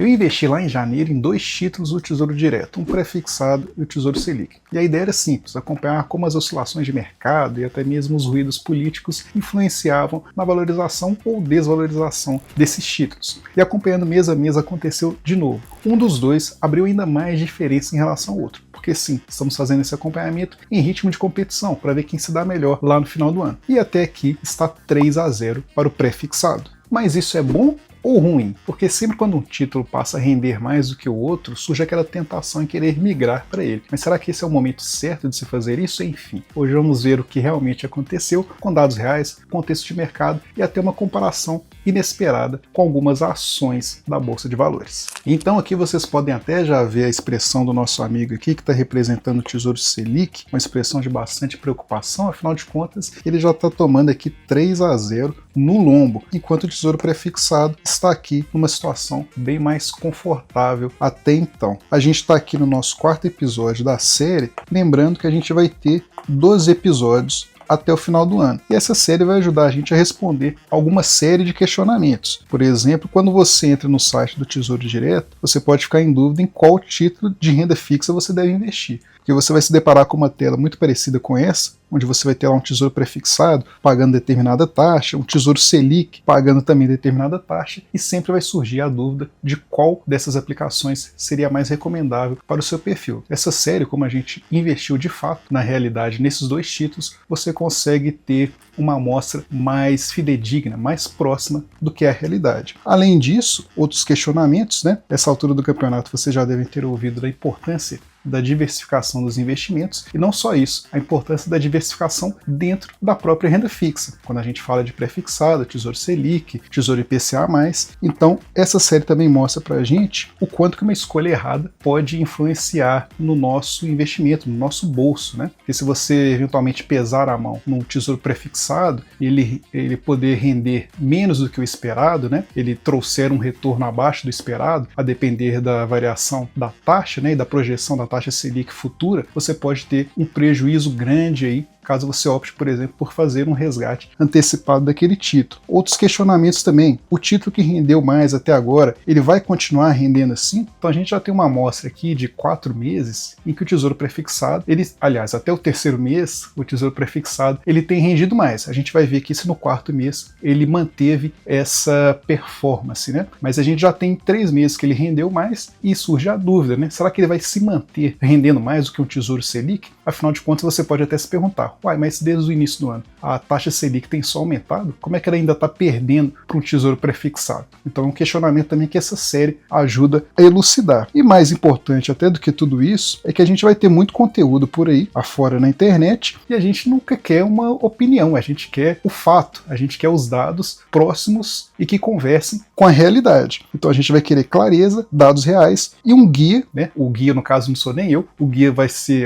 Eu investi lá em janeiro em 2 títulos do Tesouro Direto, um pré-fixado e o Tesouro Selic. E a ideia era simples, acompanhar como as oscilações de mercado e até mesmo os ruídos políticos influenciavam na valorização ou desvalorização desses títulos. E acompanhando mês a mês aconteceu de novo. Um dos dois abriu ainda mais diferença em relação ao outro. Porque sim, estamos fazendo esse acompanhamento em ritmo de competição para ver quem se dá melhor lá no final do ano. E até aqui está 3-0 para o pré-fixado. Mas isso é bom ou ruim? Porque sempre quando um título passa a render mais do que o outro, surge aquela tentação em querer migrar para ele. Mas será que esse é o momento certo de se fazer isso? Enfim, hoje vamos ver o que realmente aconteceu com dados reais, contexto de mercado e até uma comparação inesperada com algumas ações da Bolsa de Valores. Então aqui vocês podem até já ver a expressão do nosso amigo aqui que está representando o Tesouro Selic, uma expressão de bastante preocupação, afinal de contas ele já está tomando aqui 3-0 no lombo, enquanto o Tesouro Prefixado está aqui numa situação bem mais confortável até então. A gente está aqui no nosso 4º episódio da série, lembrando que a gente vai ter 12 episódios até o final do ano. E essa série vai ajudar a gente a responder alguma série de questionamentos. Por exemplo, quando você entra no site do Tesouro Direto, você pode ficar em dúvida em qual título de renda fixa você deve investir. Porque você vai se deparar com uma tela muito parecida com essa, onde você vai ter lá um tesouro prefixado pagando determinada taxa, um tesouro Selic pagando também determinada taxa, e sempre vai surgir a dúvida de qual dessas aplicações seria mais recomendável para o seu perfil. Essa série, como a gente investiu de fato na realidade nesses 2 títulos, você consegue ter uma amostra mais fidedigna, mais próxima do que é a realidade. Além disso, outros questionamentos, né? Nessa altura do campeonato vocês já devem ter ouvido da importância da diversificação dos investimentos, e não só isso, a importância da diversificação dentro da própria renda fixa, quando a gente fala de pré-fixado, Tesouro Selic, Tesouro IPCA+. Então, essa série também mostra pra gente o quanto que uma escolha errada pode influenciar no nosso investimento, no nosso bolso, né? Porque se você eventualmente pesar a mão num tesouro pré-fixado, ele poder render menos do que o esperado, né? Ele trouxer um retorno abaixo do esperado, a depender da variação da taxa, né? E da projeção da taxa Selic futura, você pode ter um prejuízo grande aí, caso você opte, por exemplo, por fazer um resgate antecipado daquele título. Outros questionamentos também, o título que rendeu mais até agora, ele vai continuar rendendo assim? Então a gente já tem uma amostra aqui de 4 meses em que o Tesouro Prefixado, aliás, até o 3º mês, o Tesouro Prefixado, ele tem rendido mais. A gente vai ver aqui se no 4º mês ele manteve essa performance, né? Mas a gente já tem 3 meses que ele rendeu mais e surge a dúvida, né? Será que ele vai se manter rendendo mais do que um Tesouro Selic? Afinal de contas, você pode até se perguntar, uai, mas desde o início do ano a taxa Selic tem só aumentado? Como é que ela ainda está perdendo para um tesouro prefixado? Então é um questionamento também que essa série ajuda a elucidar. E mais importante até do que tudo isso, é que a gente vai ter muito conteúdo por aí, afora na internet, e a gente nunca quer uma opinião, a gente quer o fato, a gente quer os dados próximos e que conversem com a realidade. Então a gente vai querer clareza, dados reais e um guia, né? O guia, no caso, não sou nem eu, o guia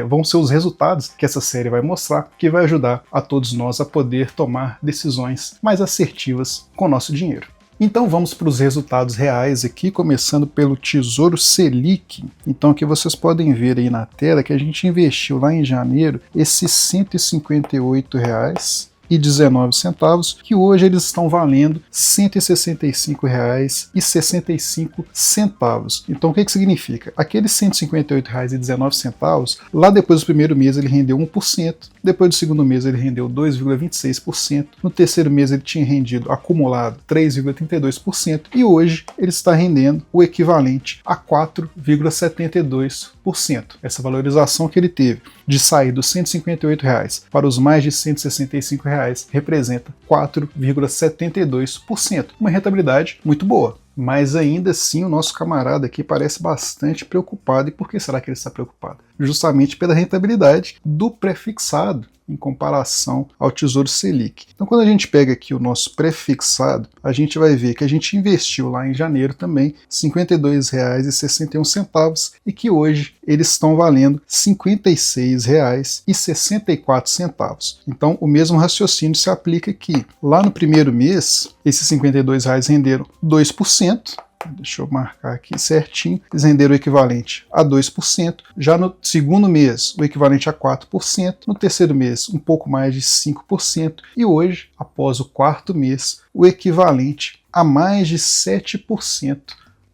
vão ser os resultados que essa série vai mostrar, que vai ajudar a todos nós a poder tomar decisões mais assertivas com o nosso dinheiro. Então vamos para os resultados reais aqui, começando pelo Tesouro Selic. Então aqui vocês podem ver aí na tela que a gente investiu lá em janeiro esses R$ 158,19, que hoje eles estão valendo R$ 165,65. Então o que significa? Aqueles R$ 158,19, lá depois do primeiro mês ele rendeu 1%, depois do segundo mês ele rendeu 2,26%, no 3º mês ele tinha rendido acumulado 3,32% e hoje ele está rendendo o equivalente a 4,72%. Essa valorização que ele teve de sair dos R$ 158 para os mais de R$ 165 representa 4,72%, uma rentabilidade muito boa. Mas ainda assim o nosso camarada aqui parece bastante preocupado. E por que será que ele está preocupado? Justamente pela rentabilidade do prefixado em comparação ao Tesouro Selic. Então quando a gente pega aqui o nosso prefixado, a gente vai ver que a gente investiu lá em janeiro também R$ 52,61 e que hoje eles estão valendo R$ 56,64. Então o mesmo raciocínio se aplica aqui. Lá no primeiro mês, esses R$ 52 renderam 2%, deixa eu marcar aqui certinho, eles renderam o equivalente a 2%, já no segundo mês o equivalente a 4%, no terceiro mês um pouco mais de 5% e hoje, após o quarto mês, o equivalente a mais de 7%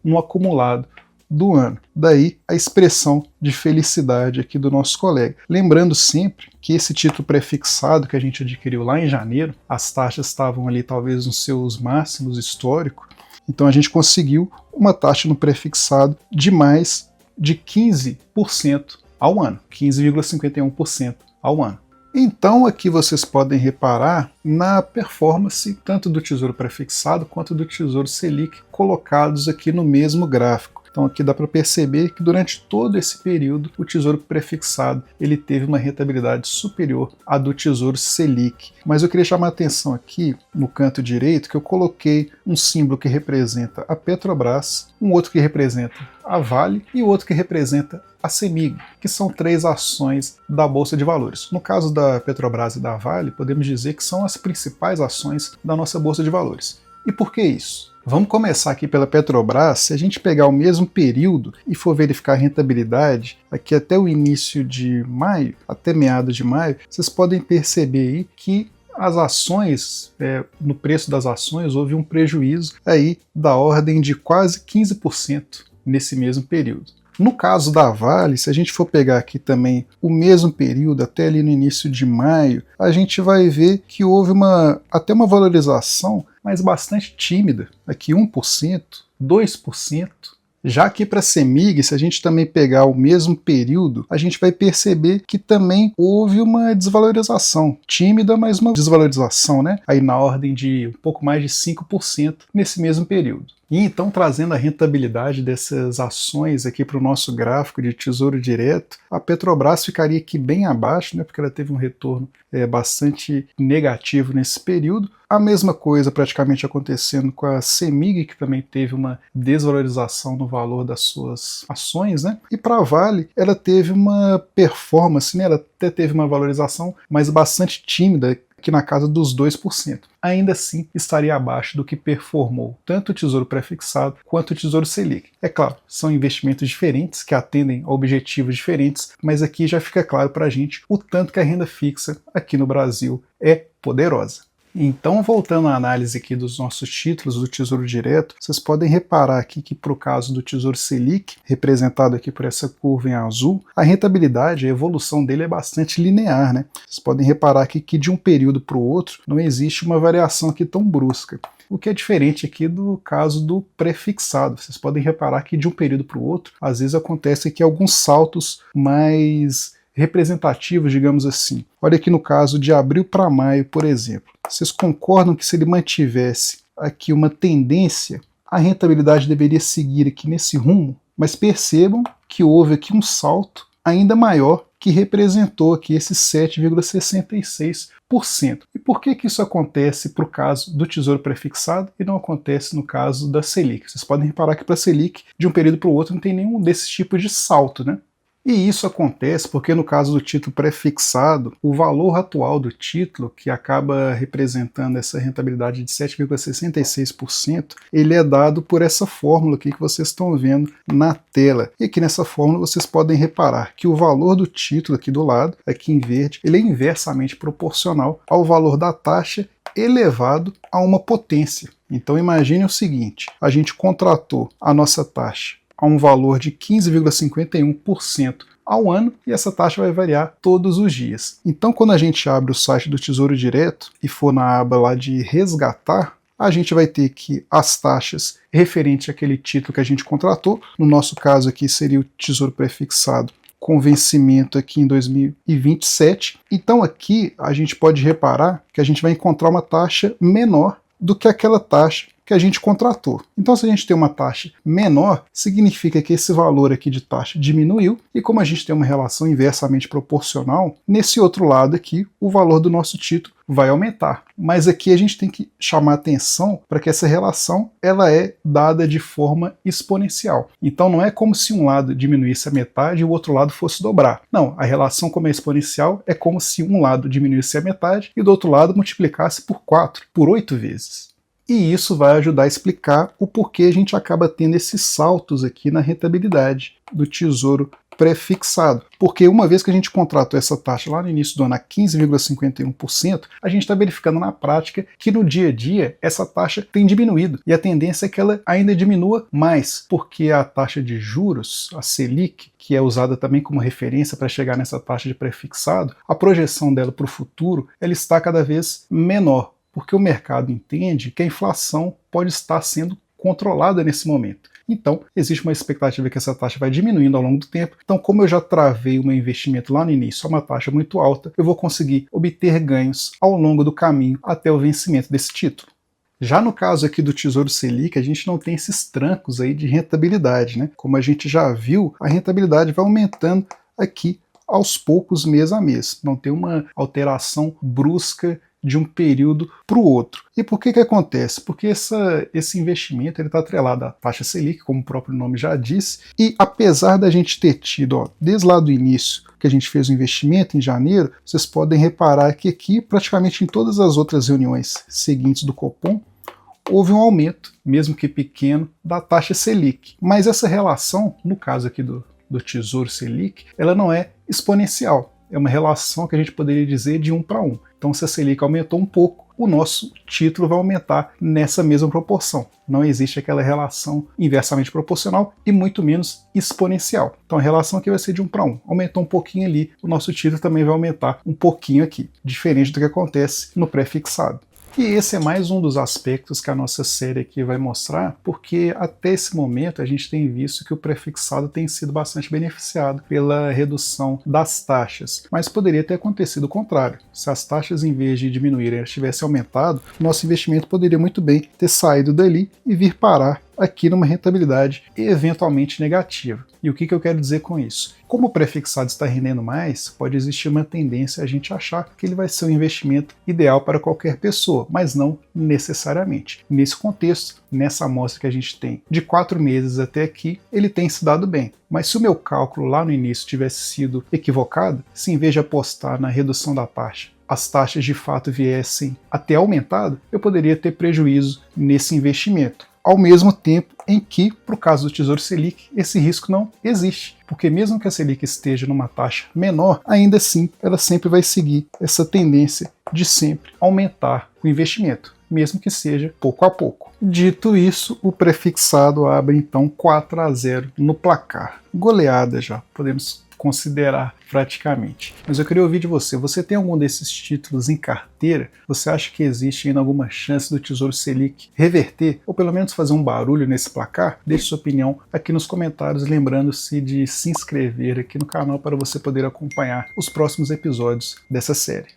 no acumulado do ano. Daí a expressão de felicidade aqui do nosso colega. Lembrando sempre que esse título prefixado que a gente adquiriu lá em janeiro, as taxas estavam ali talvez nos seus máximos históricos, então a gente conseguiu uma taxa no prefixado de mais de 15% ao ano, 15,51% ao ano. Então aqui vocês podem reparar na performance tanto do Tesouro Prefixado quanto do Tesouro Selic colocados aqui no mesmo gráfico. Então aqui dá para perceber que durante todo esse período o Tesouro Prefixado ele teve uma rentabilidade superior à do Tesouro Selic. Mas eu queria chamar a atenção aqui no canto direito que eu coloquei um símbolo que representa a Petrobras, um outro que representa a Vale e outro que representa a CEMIG, que são 3 ações da Bolsa de Valores. No caso da Petrobras e da Vale, podemos dizer que são as principais ações da nossa Bolsa de Valores. E por que isso? Vamos começar aqui pela Petrobras. Se a gente pegar o mesmo período e for verificar a rentabilidade, aqui até o início de maio, até meados de maio, vocês podem perceber aí que as ações, no preço das ações, houve um prejuízo aí da ordem de quase 15% nesse mesmo período. No caso da Vale, se a gente for pegar aqui também o mesmo período, até ali no início de maio, a gente vai ver que houve até uma valorização, mas bastante tímida, aqui 1%, 2%. Já aqui para a CEMIG, se a gente também pegar o mesmo período, a gente vai perceber que também houve uma desvalorização, tímida, mas uma desvalorização, né? Aí na ordem de um pouco mais de 5% nesse mesmo período. E então, trazendo a rentabilidade dessas ações aqui para o nosso gráfico de Tesouro Direto, a Petrobras ficaria aqui bem abaixo, né, porque ela teve um retorno bastante negativo nesse período. A mesma coisa praticamente acontecendo com a CEMIG, que também teve uma desvalorização no valor das suas ações, né? E para a Vale, ela teve uma performance, né? Ela até teve uma valorização, mas bastante tímida, aqui na casa dos 2%. Ainda assim, estaria abaixo do que performou tanto o Tesouro Prefixado quanto o Tesouro Selic. É claro, são investimentos diferentes que atendem a objetivos diferentes, mas aqui já fica claro para a gente o tanto que a renda fixa aqui no Brasil é poderosa. Então, voltando à análise aqui dos nossos títulos do Tesouro Direto, vocês podem reparar aqui que para o caso do Tesouro Selic, representado aqui por essa curva em azul, a rentabilidade, a evolução dele é bastante linear, né? Vocês podem reparar aqui que de um período para o outro não existe uma variação aqui tão brusca. O que é diferente aqui do caso do prefixado. Vocês podem reparar que de um período para o outro, às vezes acontece aqui alguns saltos mais representativos, digamos assim. Olha aqui no caso de abril para maio, por exemplo. Vocês concordam que se ele mantivesse aqui uma tendência, a rentabilidade deveria seguir aqui nesse rumo? Mas percebam que houve aqui um salto ainda maior que representou aqui esse 7,66%. E por que isso acontece para o caso do Tesouro Prefixado e não acontece no caso da Selic? Vocês podem reparar que para a Selic, de um período para o outro, não tem nenhum desses tipos de salto, né? E isso acontece porque no caso do título prefixado, o valor atual do título, que acaba representando essa rentabilidade de 7,66%, ele é dado por essa fórmula aqui que vocês estão vendo na tela. E aqui nessa fórmula vocês podem reparar que o valor do título aqui do lado, aqui em verde, ele é inversamente proporcional ao valor da taxa elevado a uma potência. Então imagine o seguinte, a gente contratou a nossa taxa a um valor de 15,51% ao ano, e essa taxa vai variar todos os dias. Então, quando a gente abre o site do Tesouro Direto e for na aba lá de resgatar, a gente vai ter que as taxas referentes àquele título que a gente contratou, no nosso caso aqui seria o Tesouro Prefixado, com vencimento aqui em 2027. Então aqui a gente pode reparar que a gente vai encontrar uma taxa menor do que aquela taxa que a gente contratou. Então, se a gente tem uma taxa menor, significa que esse valor aqui de taxa diminuiu, e como a gente tem uma relação inversamente proporcional, nesse outro lado aqui, o valor do nosso título vai aumentar. Mas aqui a gente tem que chamar atenção para que essa relação ela é dada de forma exponencial. Então não é como se um lado diminuísse a metade e o outro lado fosse dobrar. Não, a relação como é exponencial é como se um lado diminuísse a metade e do outro lado multiplicasse por 4, por 8 vezes. E isso vai ajudar a explicar o porquê a gente acaba tendo esses saltos aqui na rentabilidade do Tesouro pré-fixado, porque uma vez que a gente contratou essa taxa lá no início do ano a 15,51%, a gente está verificando na prática que no dia a dia essa taxa tem diminuído, e a tendência é que ela ainda diminua mais, porque a taxa de juros, a Selic, que é usada também como referência para chegar nessa taxa de pré-fixado, a projeção dela para o futuro ela está cada vez menor, porque o mercado entende que a inflação pode estar sendo controlada nesse momento. Então, existe uma expectativa que essa taxa vai diminuindo ao longo do tempo. Então, como eu já travei o meu investimento lá no início a uma taxa muito alta, eu vou conseguir obter ganhos ao longo do caminho até o vencimento desse título. Já no caso aqui do Tesouro Selic, a gente não tem esses trancos aí de rentabilidade, né? Como a gente já viu, a rentabilidade vai aumentando aqui aos poucos, mês a mês. Não tem uma alteração brusca de um período para o outro. E por que acontece? Porque esse investimento está atrelado à taxa Selic, como o próprio nome já disse, e apesar da gente ter tido, desde lá do início, que a gente fez o investimento em janeiro, vocês podem reparar que aqui, praticamente em todas as outras reuniões seguintes do Copom, houve um aumento, mesmo que pequeno, da taxa Selic. Mas essa relação, no caso aqui do Tesouro Selic, ela não é exponencial. É uma relação que a gente poderia dizer de 1 para 1. Então, se a Selic aumentou um pouco, o nosso título vai aumentar nessa mesma proporção. Não existe aquela relação inversamente proporcional e muito menos exponencial. Então, a relação aqui vai ser de 1 para 1. Aumentou um pouquinho ali, o nosso título também vai aumentar um pouquinho aqui, diferente do que acontece no pré-fixado. E esse é mais um dos aspectos que a nossa série aqui vai mostrar, porque até esse momento a gente tem visto que o prefixado tem sido bastante beneficiado pela redução das taxas, mas poderia ter acontecido o contrário. Se as taxas, em vez de diminuírem, elas tivessem aumentado, nosso investimento poderia muito bem ter saído dali e vir parar aqui numa rentabilidade eventualmente negativa. E o que eu quero dizer com isso? Como o prefixado está rendendo mais, pode existir uma tendência a gente achar que ele vai ser um investimento ideal para qualquer pessoa, mas não necessariamente. Nesse contexto, nessa amostra que a gente tem de 4 meses até aqui, ele tem se dado bem. Mas se o meu cálculo lá no início tivesse sido equivocado, se em vez de apostar na redução da taxa, as taxas de fato viessem até aumentado, eu poderia ter prejuízo nesse investimento. Ao mesmo tempo em que, para o caso do Tesouro Selic, esse risco não existe, porque mesmo que a Selic esteja numa taxa menor, ainda assim ela sempre vai seguir essa tendência de sempre aumentar o investimento, mesmo que seja pouco a pouco. Dito isso, o prefixado abre então 4-0 no placar. Goleada já, podemos considerar praticamente. Mas eu queria ouvir de você. Você tem algum desses títulos em carteira? Você acha que existe ainda alguma chance do Tesouro Selic reverter, ou pelo menos fazer um barulho nesse placar? Deixe sua opinião aqui nos comentários, lembrando-se de se inscrever aqui no canal para você poder acompanhar os próximos episódios dessa série.